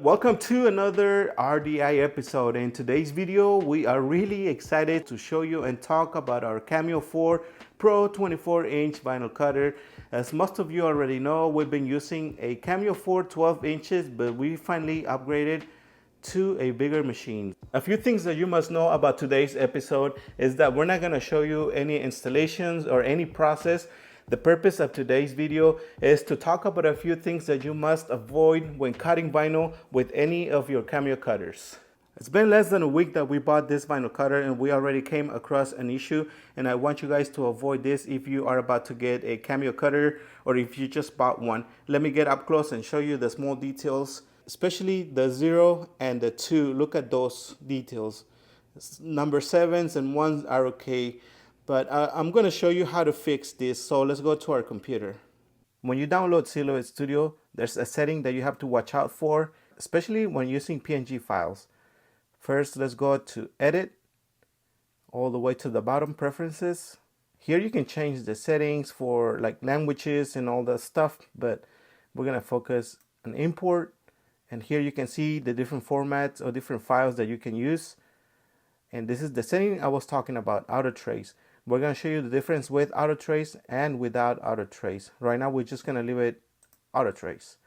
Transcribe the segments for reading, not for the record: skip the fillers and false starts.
Welcome to another RDI episode. In today's video, we are really excited to show you and talk about our Cameo 4 Pro 24-inch vinyl cutter. As most of you already know, we've been using a Cameo 4 12 inches, but we finally upgraded to a bigger machine. A few things that you must know about today's episode is that we're not going to show you any installations or any process. The purpose of today's video is to talk about a few things that you must avoid when cutting vinyl with any of your Cameo cutters. It's been less than a week that we bought this vinyl cutter and we already came across an issue, and I want you guys to avoid this if you are about to get a Cameo cutter or if you just bought one. Let me get up close and show you the small details, especially the 0 and the 2. Look at those details. Number 7s and 1s are okay. But I'm going to show you how to fix this. So let's go to our computer. When you download Silhouette Studio, there's a setting that you have to watch out for, especially when using PNG files. First, let's go to Edit, all the way to the bottom, Preferences. Here you can change the settings for like languages and all that stuff, but we're going to focus on Import. And here you can see the different formats or different files that you can use. And this is the setting I was talking about, Auto Trace. We're going to show you the difference with Auto Trace and without Auto Trace. Right now, we're just going to leave it Auto Trace.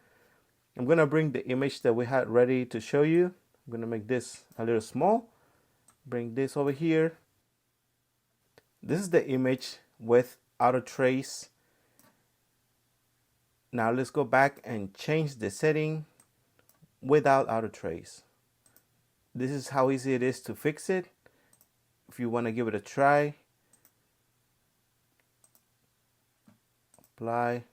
I'm going to bring the image that we had ready to show you. I'm going to make this a little small. Bring this over here. This is the image with Auto Trace. Now let's go back and change the setting without Auto Trace. This is how easy it is to fix it. If you want to give it a try, apply.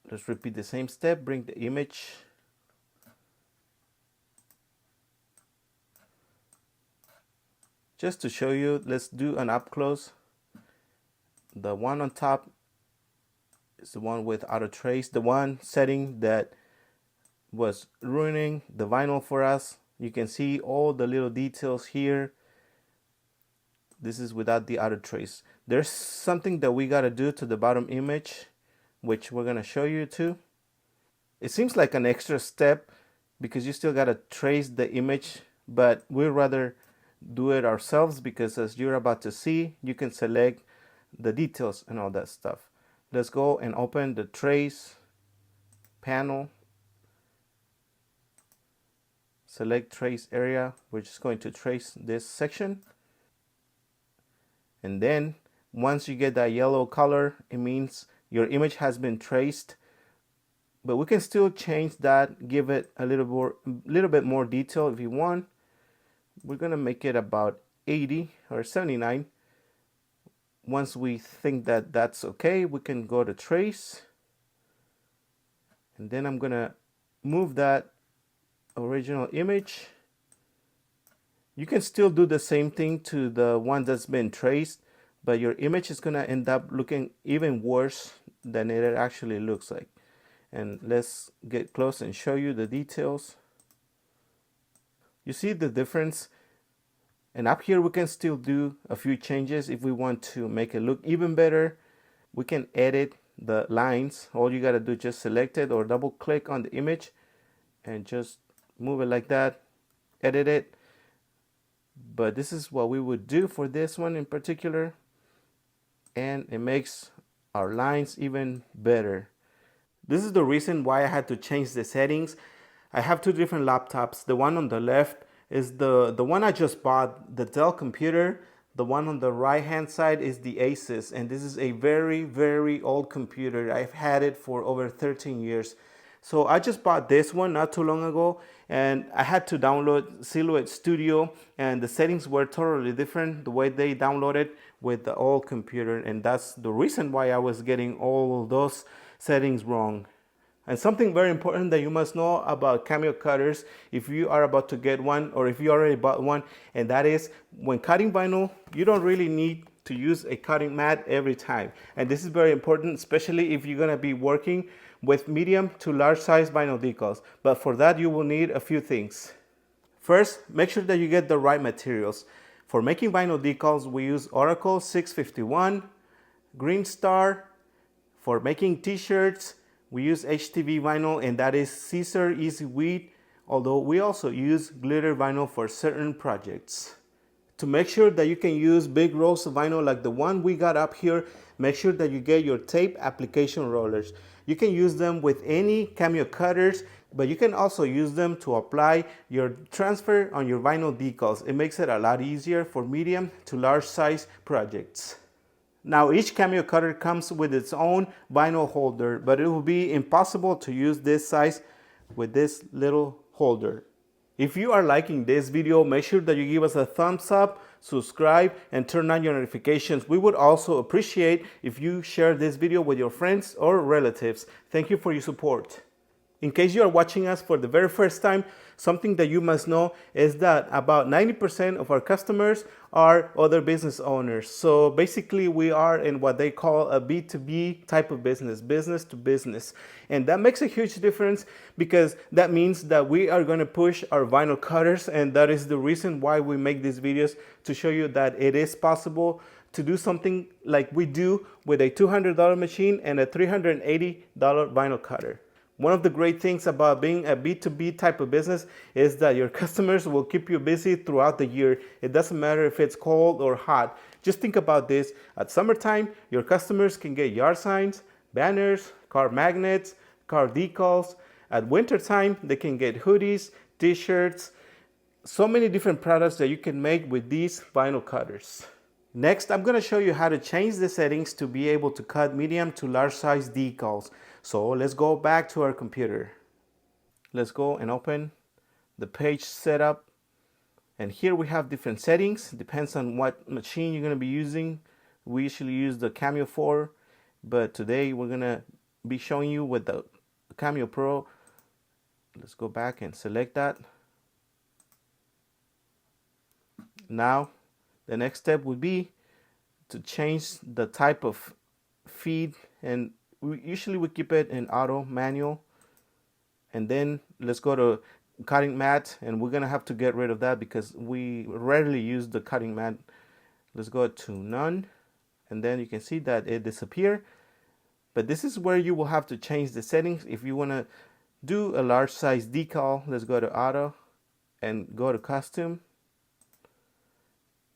Let's repeat the same step. Bring the image. Just to show you, let's do an up close. The one on top is the one with Auto Trace, the one setting that was ruining the vinyl for us. You can see all the little details here. This is without the Auto Trace. There's something that we got to do to the bottom image, which we're going to show you too. It seems like an extra step because you still got to trace the image, but we'd rather do it ourselves because, as you're about to see, you can select the details and all that stuff. Let's go and open the trace panel. Select trace area. We're just going to trace this section. And then once you get that yellow color, it means your image has been traced. But we can still change that, give it a little bit more detail if you want. We're going to make it about 80 or 79. Once we think that that's okay, we can go to trace. And then I'm going to move that original image. You can still do the same thing to the one that's been traced, but your image is going to end up looking even worse than it actually looks like. And let's get close and show you the details. You see the difference? And up here we can still do a few changes if we want to make it look even better. We can edit the lines. All you got to do is just select it or double click on the image and just move it like that, edit it. But this is what we would do for this one in particular, and it makes our lines even better. This is the reason why I had to change the settings. I have two different laptops. The one on the left is the one I just bought, the Dell computer. The one on the right hand side is the Asus, and this is a very, very old computer. I've had it for over 13 years. So I just bought this one not too long ago, and I had to download Silhouette Studio, and the settings were totally different the way they downloaded with the old computer, and that's the reason why I was getting all those settings wrong. And something very important that you must know about Cameo cutters if you are about to get one or if you already bought one, and that is when cutting vinyl, you don't really need to use a cutting mat every time. And this is very important, especially if you're going to be working with medium to large size vinyl decals. But for that, you will need a few things. First, make sure that you get the right materials. For making vinyl decals, we use Oracle 651, Green Star. For making t-shirts, We use HTV vinyl, and that is Caesar Easy Weed, although we also use glitter vinyl for certain projects. To make sure that you can use big rolls of vinyl like the one we got up here, make sure that you get your tape application rollers. You can use them with any Cameo cutters, but you can also use them to apply your transfer on your vinyl decals. It makes it a lot easier for medium to large size projects. Now each Cameo cutter comes with its own vinyl holder, but it will be impossible to use this size with this little holder. If you are liking this video, make sure that you give us a thumbs up, subscribe, and turn on your notifications. We would also appreciate if you share this video with your friends or relatives. Thank you for your support. In case you are watching us for the very first time, something that you must know is that about 90% of our customers are other business owners. So basically we are in what they call a B2B type of business, business to business. And that makes a huge difference because that means that we are going to push our vinyl cutters, and that is the reason why we make these videos, to show you that it is possible to do something like we do with a $200 machine and a $380 vinyl cutter. One of the great things about being a B2B type of business is that your customers will keep you busy throughout the year. It doesn't matter if it's cold or hot. Just think about this. At summertime, your customers can get yard signs, banners, car magnets, car decals. At wintertime, they can get hoodies, t-shirts, so many different products that you can make with these vinyl cutters. Next, I'm going to show you how to change the settings to be able to cut medium to large size decals. So let's go back to our computer. Let's go and open the page setup. And here we have different settings. Depends on what machine you're going to be using. We usually use the Cameo 4, but today we're going to be showing you with the Cameo Pro. Let's go back and select that. Now, the next step would be to change the type of feed, and usually we keep it in auto manual. And then let's go to cutting mat, and we're gonna have to get rid of that because we rarely use the cutting mat. Let's go to none, and then you can see that it disappeared. But this is where you will have to change the settings if you want to do a large size decal. Let's go to auto and go to custom.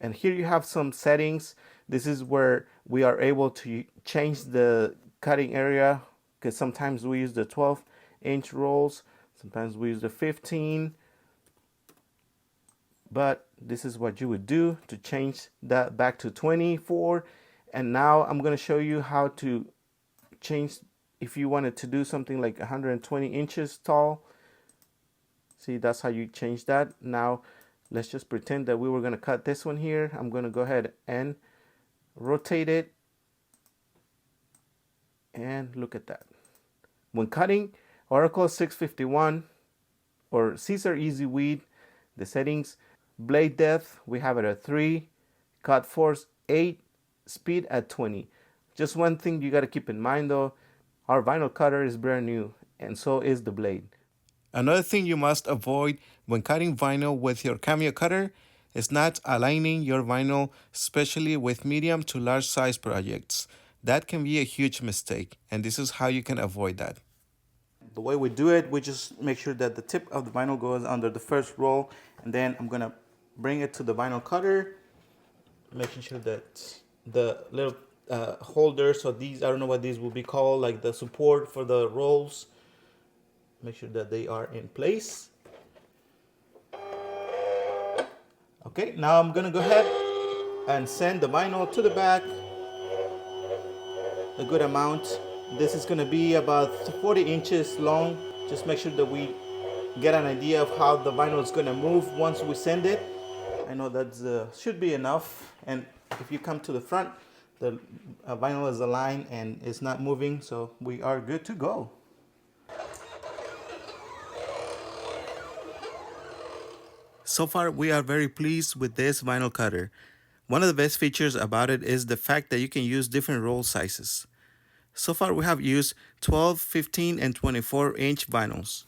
And here you have some settings. This is where we are able to change the cutting area, because sometimes we use the 12-inch rolls, sometimes we use the 15. But this is what you would do to change that back to 24. And now I'm going to show you how to change if you wanted to do something like 120 inches tall. See, that's how you change that. Now let's just pretend that we were going to cut this one here. I'm going to go ahead and rotate it, and look at that. When cutting Oracle 651 or Caesar Easy Weed, the settings: blade depth, we have it at 3, cut force 8, speed at 20. Just one thing you got to keep in mind though, our vinyl cutter is brand new, and so is the blade. Another thing you must avoid when cutting vinyl with your Cameo cutter is not aligning your vinyl, especially with medium to large size projects. That can be a huge mistake, and this is how you can avoid that. The way we do it, we just make sure that the tip of the vinyl goes under the first roll, and then I'm gonna bring it to the vinyl cutter, making sure that the little holders, so these, I don't know what these will be called, like the support for the rolls, make sure that they are in place. Okay, now I'm gonna go ahead and send the vinyl to the back a good amount. This is gonna be about 40 inches long. Just make sure that we get an idea of how the vinyl is gonna move once we send it. I know that should be enough, and if you come to the front, the vinyl is aligned and it's not moving, so we are good to go. So far, we are very pleased with this vinyl cutter. One of the best features about it is the fact that you can use different roll sizes. So far, we have used 12, 15, and 24-inch vinyls.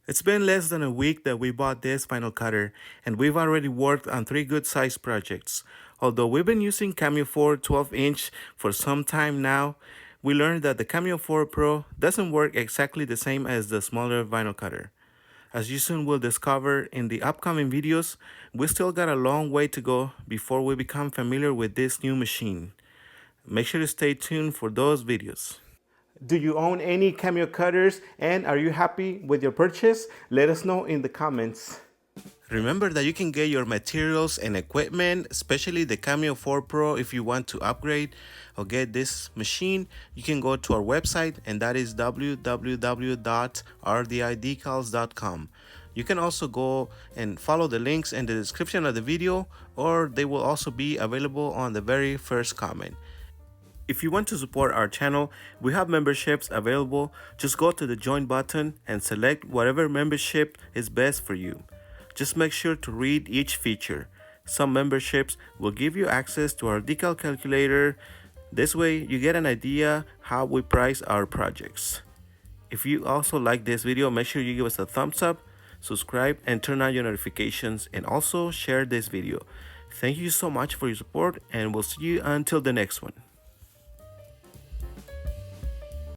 It's been less than a week that we bought this vinyl cutter, and we've already worked on 3 good size projects. Although we've been using Cameo 4 12-inch for some time now, we learned that the Cameo 4 Pro doesn't work exactly the same as the smaller vinyl cutter. As you soon will discover in the upcoming videos, we still got a long way to go before we become familiar with this new machine. Make sure to stay tuned for those videos. Do you own any Cameo cutters and are you happy with your purchase? Let us know in the comments. Remember that you can get your materials and equipment, especially the Cameo 4 Pro. If you want to upgrade or get this machine, you can go to our website, and that is www.rdidecals.com. You can also go and follow the links in the description of the video, or they will also be available on the very first comment. If you want to support our channel, we have memberships available. Just go to the join button and select whatever membership is best for you. Just make sure to read each feature. Some memberships will give you access to our decal calculator. This way you get an idea how we price our projects. If you also like this video, make sure you give us a thumbs up, subscribe, and turn on your notifications, and also share this video. Thank you so much for your support, and we'll see you until the next one.